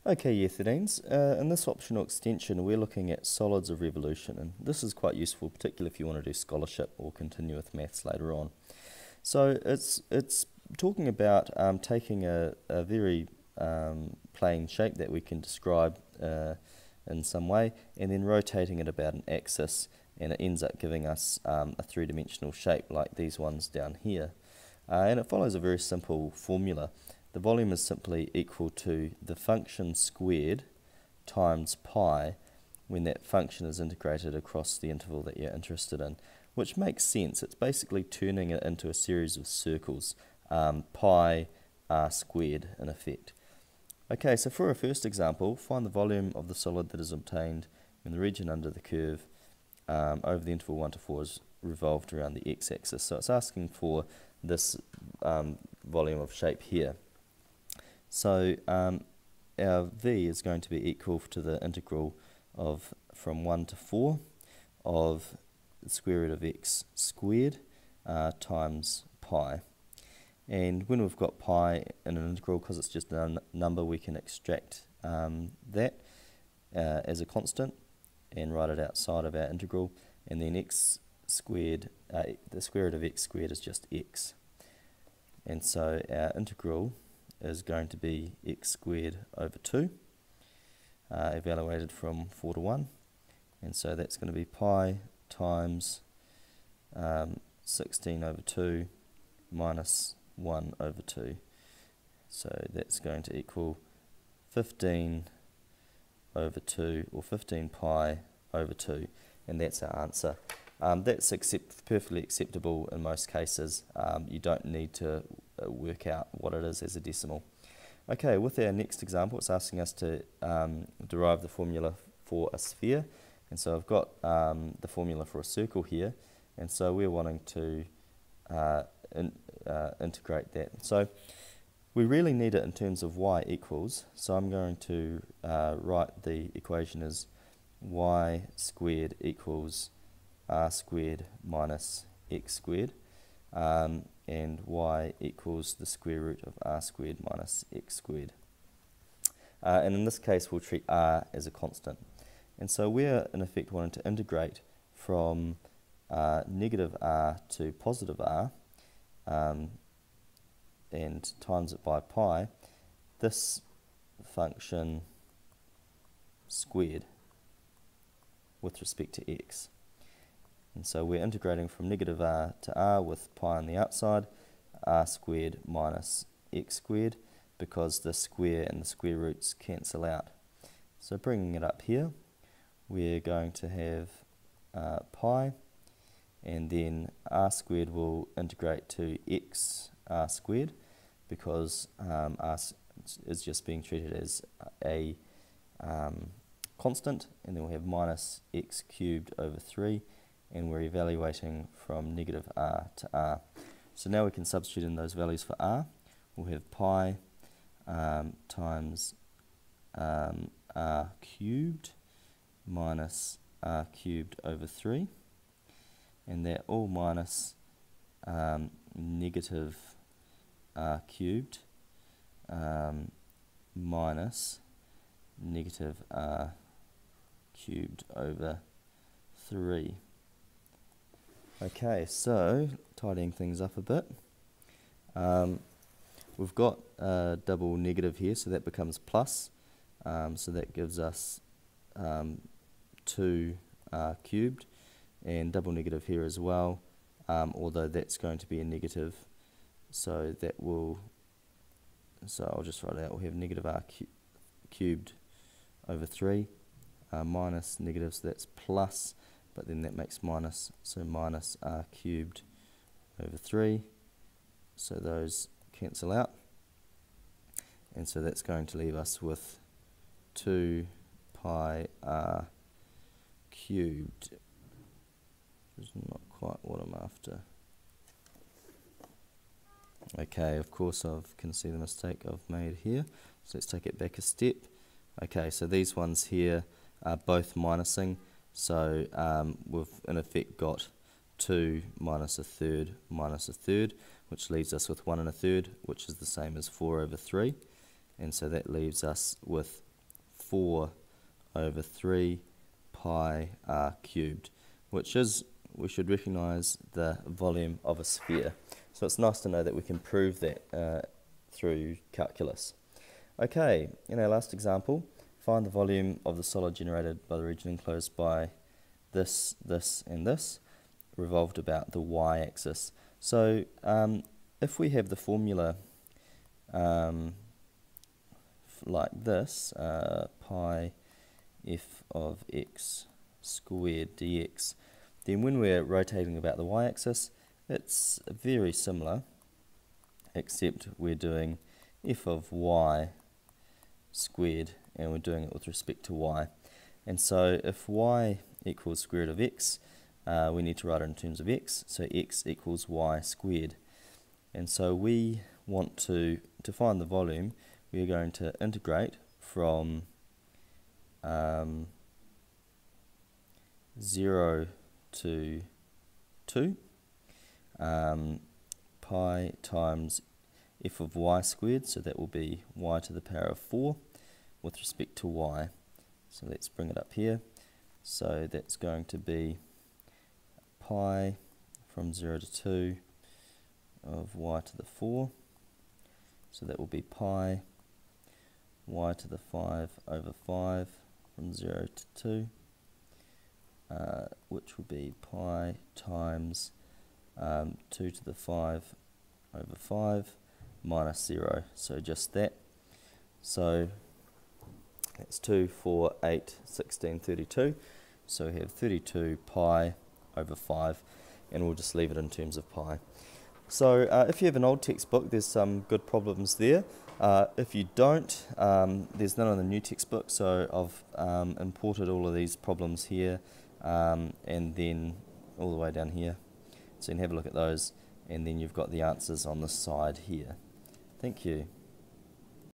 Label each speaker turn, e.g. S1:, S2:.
S1: Okay, Year-13s, in this optional extension we're looking at solids of revolution, and this is quite useful, particularly if you want to do scholarship or continue with maths later on. So it's talking about taking a very plain shape that we can describe in some way, and then rotating it about an axis, and it ends up giving us a three-dimensional shape like these ones down here. And it follows a very simple formula. The volume is simply equal to the function squared times pi when that function is integrated across the interval that you're interested in, which makes sense. It's basically turning it into a series of circles, pi r squared in effect. Okay, so for our first example, find the volume of the solid that is obtained when the region under the curve over the interval 1 to 4 is revolved around the x-axis. So it's asking for this volume of shape here. So our v is going to be equal to the integral of from 1 to 4 of the square root of x squared times pi. And when we've got pi in an integral, because it's just a number, we can extract that as a constant and write it outside of our integral. And then x squared, the square root of x squared is just x. And so our integral is going to be x squared over 2, evaluated from 4 to 1. And so that's going to be pi times 16 over 2 minus 1 over 2. So that's going to equal 15 over 2, or 15 pi over 2, and that's our answer. That's perfectly acceptable in most cases. You don't need to work out what it is as a decimal. Okay, with our next example, it's asking us to derive the formula for a sphere. And so I've got the formula for a circle here, and so we're wanting to integrate that. So we really need it in terms of y equals, so I'm going to write the equation as y squared equals r squared minus x squared, and y equals the square root of r squared minus x squared. And in this case we'll treat r as a constant. And so we're in effect wanting to integrate from negative r to positive r, and times it by pi, this function squared with respect to x. And so we're integrating from negative r to r with pi on the outside, r squared minus x squared, because the square and the square roots cancel out. So bringing it up here, we're going to have pi, and then r squared will integrate to x r squared, because r is just being treated as a constant, and then we'll have minus x cubed over 3, and we're evaluating from negative r to r. So now we can substitute in those values for r. We'll have pi times r cubed minus r cubed over 3, and they're all minus negative r cubed minus negative r cubed over 3. Okay, so tidying things up a bit, we've got a double negative here, so that becomes plus, so that gives us 2r cubed, and double negative here as well, although that's going to be a negative, so that will, so I'll just write it out, we'll have negative r cubed over 3, minus negative, so that's plus, but then that makes minus, so minus r cubed over 3, so those cancel out, and so that's going to leave us with 2 pi r cubed, which is not quite what I'm after. Okay, of course I can see the mistake I've made here, so let's take it back a step. Okay, so these ones here are both minusing, so we've in effect got 2 minus a third minus a third, which leaves us with 1 1/3, which is the same as 4 over 3, and so that leaves us with 4 over 3 pi r cubed, which is, we should recognise, the volume of a sphere. So it's nice to know that we can prove that through calculus. Okay, in our last example, find the volume of the solid generated by the region enclosed by this, this and this, revolved about the y-axis. So if we have the formula like this, pi f of x squared dx, then when we're rotating about the y-axis, it's very similar, except we're doing f of y squared, and we're doing it with respect to y. And so if y equals square root of x, we need to write it in terms of x, so x equals y squared. And so we want to find the volume, we are going to integrate from 0 to 2, pi times f of y squared, so that will be y to the power of 4 with respect to y. So let's bring it up here. So that's going to be pi from 0 to 2 of y to the 4. So that will be pi y to the 5 over 5 from 0 to 2, which will be pi times 2 to the 5 over 5 minus 0, so just that. So that's 2, 4, 8, 16, 32. So we have 32 pi over 5, and we'll just leave it in terms of pi. So if you have an old textbook, there's some good problems there. If you don't, there's none in the new textbook, so I've imported all of these problems here and then all the way down here. So you can have a look at those, and then you've got the answers on the side here. Thank you.